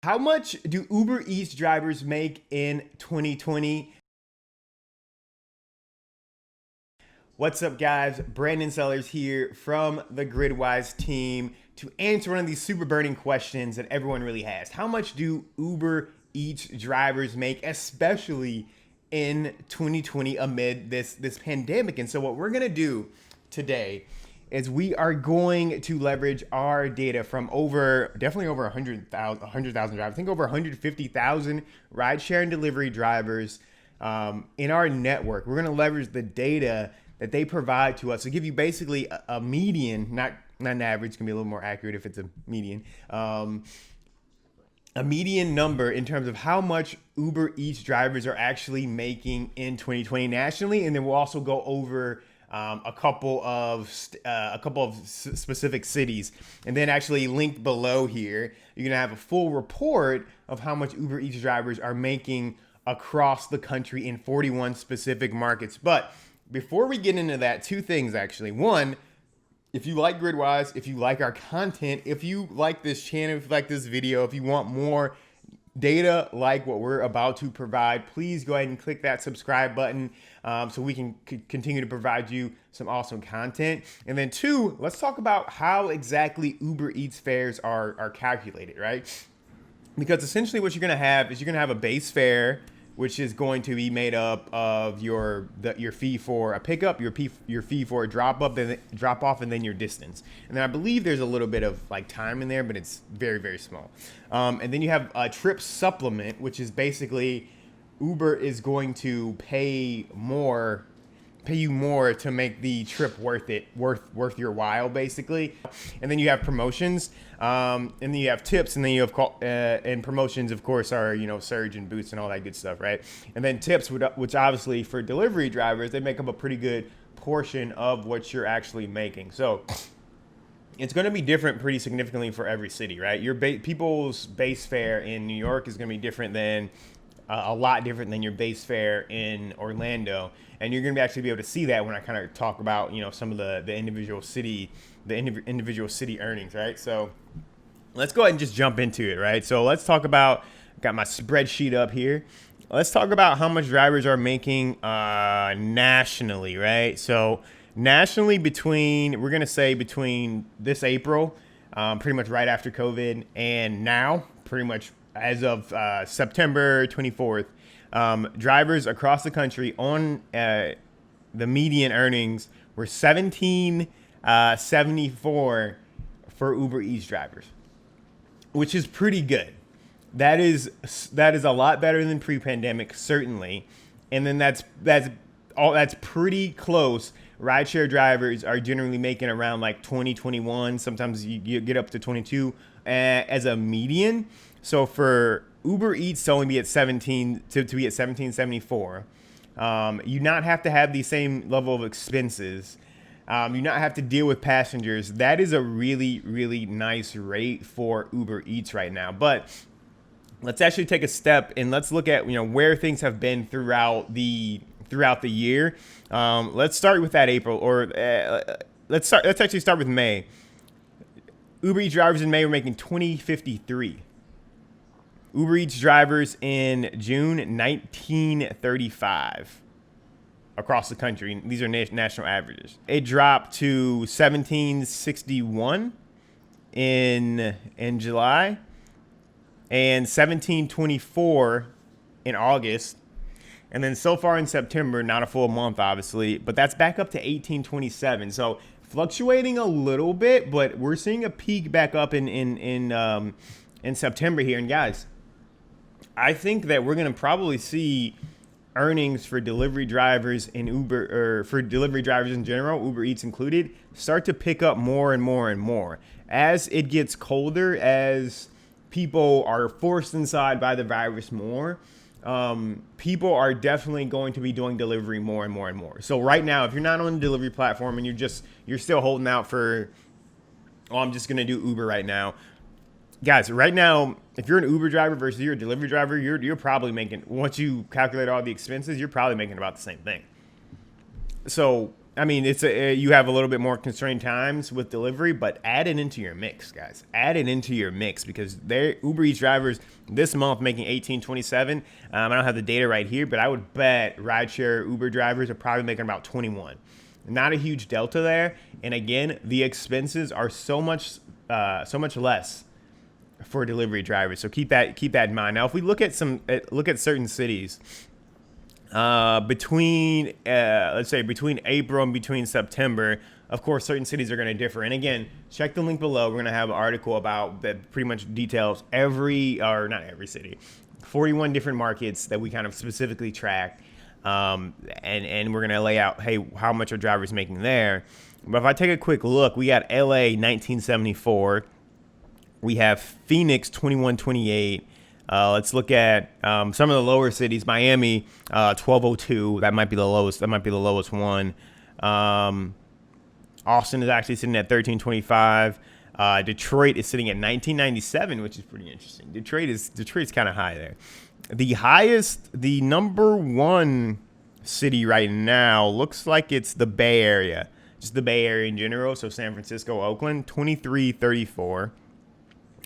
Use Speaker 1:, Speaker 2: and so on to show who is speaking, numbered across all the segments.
Speaker 1: How much do Uber Eats drivers make in 2020? What's up, guys? Brandon Sellers here from the Gridwise team to answer one of these super burning questions that everyone really has. How much do Uber Eats drivers make, especially in 2020 amid this pandemic? And so what we're going to do today is we are going to leverage our data from definitely over 100,000 drivers. I think over 150,000 rideshare and delivery drivers in our network. We're going to leverage the data that they provide to us to give you basically a median, not an average. It's going to be a little more accurate if it's a median. A median number in terms of how much Uber Eats drivers are actually making in 2020 nationally, and then we'll also go over a couple of specific cities, and then actually linked below here, you're gonna have a full report of how much Uber Eats drivers are making across the country in 41 specific markets. But before we get into that, two things actually. One, if you like Gridwise, if you like our content, if you like this channel, if you like this video, if you want more data like what we're about to provide, please go ahead and click that subscribe button so we can continue to provide you some awesome content. And then two, let's talk about how exactly Uber Eats fares are calculated, right? Because essentially what you're going to have is you're going to have a base fare, which is going to be made up of your fee for a pickup, your fee for a drop off, and then your distance. And then I believe there's a little bit of like time in there, but it's very, very small. And then you have a trip supplement, which is basically Uber is going to pay you more to make the trip worth your while, basically. And then you have promotions, and then you have tips, and then you have and promotions, of course, are surge and boosts and all that good stuff, right? And then tips, which obviously for delivery drivers, they make up a pretty good portion of what you're actually making. So it's going to be different pretty significantly for every city, right? Your people's base fare in New York is going to be different than a lot different than your base fare in Orlando, and you're going to actually be able to see that when I kind of talk about some of the individual city earnings, right? So let's go ahead and just jump into it, right? So let's talk about, got my spreadsheet up here. Let's talk about how much drivers are making nationally, right? So nationally, we're going to say between this April, pretty much right after COVID, and now pretty much as of September 24th, drivers across the country on the median earnings were $17.74 for Uber Eats drivers, which is pretty good. That is a lot better than pre-pandemic, certainly. And then that's pretty close. Rideshare drivers are generally making around like 20, 21. Sometimes you get up to 22 as a median. So for Uber Eats to only be at 1774, you not have to have the same level of expenses. You not have to deal with passengers. That is a really, really nice rate for Uber Eats right now. But let's actually take a step and let's look at where things have been throughout the year. Let's start with that April, or let's actually start with May. Uber Eats drivers in May were making $20.53. Uber Eats drivers in June, $19.35 across the country. These are national averages. It dropped to $17.61 in July, and $17.24 in August. And then so far in September, not a full month, obviously, but that's back up to $18.27. So fluctuating a little bit, but we're seeing a peak back up in September here. And guys, I think that we're going to probably see earnings for delivery drivers in Uber, or for delivery drivers in general, Uber Eats included, start to pick up more and more and more as it gets colder, as people are forced inside by the virus more. People are definitely going to be doing delivery more and more and more. So right now, if you're not on the delivery platform and you're still holding out for, I'm just going to do Uber right now. Guys, right now, if you're an Uber driver versus you're a delivery driver, you're probably making, once you calculate all the expenses, you're probably making about the same thing. So I mean, you have a little bit more constrained times with delivery, but add it into your mix, guys. Add it into your mix because they're Uber Eats drivers this month making $18.27. I don't have the data right here, but I would bet rideshare Uber drivers are probably making about 21. Not a huge delta there. And again, the expenses are so much less for delivery drivers. So keep that in mind. Now, if we look at certain cities. Between let's say between April and between September, of course, certain cities are going to differ. And again, check the link below. We're going to have an article about that pretty much details not every city, 41 different markets that we kind of specifically track. And we're going to lay out, hey, how much are drivers making there? But if I take a quick look, we got LA 1974. We have Phoenix 2128. Let's look at some of the lower cities. Miami, 1202. That might be the lowest. That might be the lowest one. Austin is actually sitting at 1325. Detroit is sitting at 1997, which is pretty interesting. Detroit's kind of high there. The number one city right now looks like it's the Bay Area, just the Bay Area in general. So San Francisco, Oakland, 2334.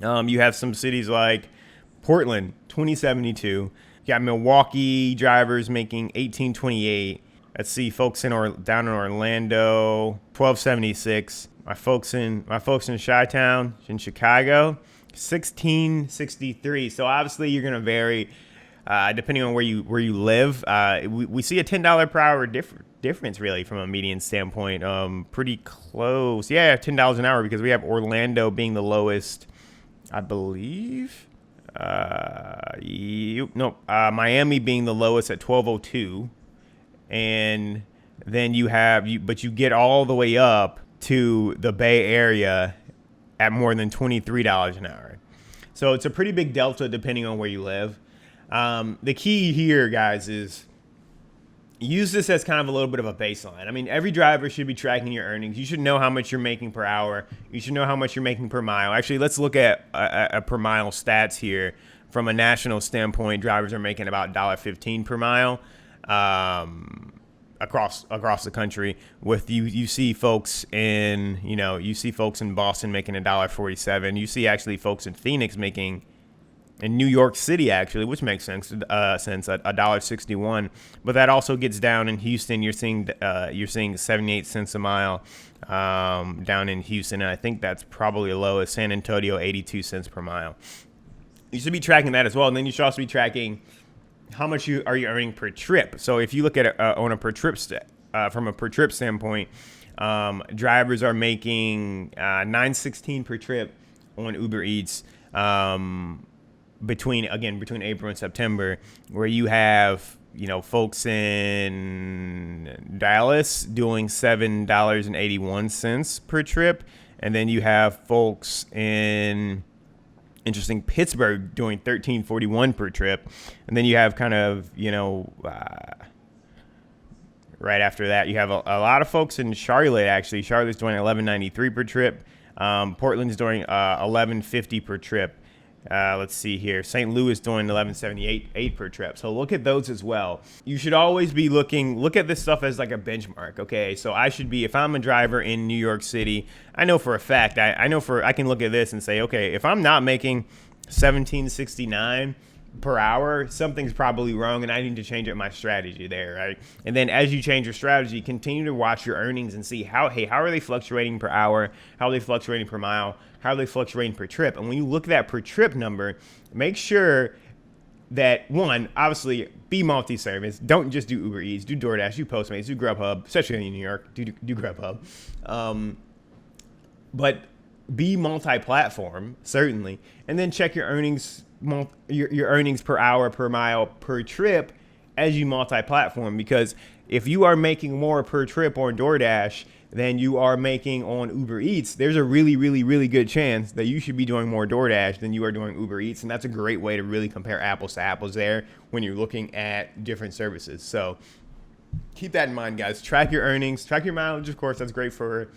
Speaker 1: You have some cities like Portland, 2072. You got Milwaukee drivers making 1828. Let's see, folks down in Orlando, 1276. My folks in Chi-Town in Chicago, 1663. So obviously you're gonna vary depending on where you live. We see a $10 per hour difference really from a median standpoint. Pretty close. Yeah, $10 an hour because we have Orlando being the lowest, I believe. Miami being the lowest at 1202, and then you get all the way up to the Bay Area at more than $23 an hour. So it's a pretty big delta depending on where you live. The key here, guys, is use this as kind of a little bit of a baseline. I mean, every driver should be tracking your earnings. You should know how much you're making per hour. You should know how much you're making per mile. Actually, let's look at a per mile stats here. From a national standpoint, drivers are making about $1.15 per mile across the country. With you see folks in Boston making $1.47. You see actually folks in Phoenix making, in New York City, actually, which makes sense, $1.61. But that also gets down in Houston. You're seeing 78 cents a mile down in Houston, and I think that's probably the lowest. San Antonio, 82 cents per mile. You should be tracking that as well, and then you should also be tracking how much are you earning per trip. So if you look at it on a per trip from a per trip standpoint, drivers are making $9.16 per trip on Uber Eats. Between April and September, where you have, folks in Dallas doing $7.81 per trip. And then you have folks in Pittsburgh doing $13.41 per trip. And then you have kind of, right after that, you have a lot of folks in Charlotte, actually. Charlotte's doing $11.93 per trip. Portland's doing $11.50 per trip. Let's see here. St. Louis doing $11.78 per trip. So look at those as well. You should always be look at this stuff as like a benchmark. Okay, so if I'm a driver in New York City, I know for a fact, I can look at this and say, okay, if I'm not making $17.69 per hour, something's probably wrong and I need to change up my strategy there, right? And then as you change your strategy, continue to watch your earnings and see how are they fluctuating per hour? How are they fluctuating per mile? How are they fluctuating per trip? And when you look at that per trip number, make sure that, one, obviously be multi-service. Don't just do Uber Eats, do DoorDash, do Postmates, do Grubhub, especially in New York, do Grubhub. But be multi-platform, certainly, and then check your earnings, your earnings per hour, per mile, per trip as you multi-platform. Because if you are making more per trip on DoorDash than you are making on Uber Eats, there's a really, really, really good chance that you should be doing more DoorDash than you are doing Uber Eats. And that's a great way to really compare apples to apples there when you're looking at different services. So keep that in mind, guys. Track your earnings, track your mileage. Of course, that's great for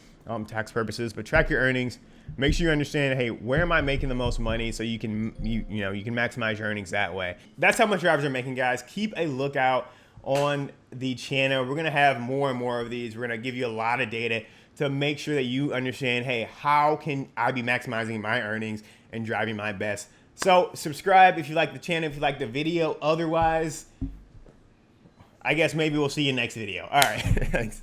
Speaker 1: tax purposes, but track your earnings. Make sure you understand, hey, where am I making the most money, so you can maximize your earnings that way. That's how much drivers are making, guys. Keep a lookout on the channel. We're going to have more and more of these. We're going to give you a lot of data to make sure that you understand, hey, how can I be maximizing my earnings and driving my best? So subscribe if you like the channel, if you like the video. Otherwise, I guess maybe we'll see you next video. All right. Thanks.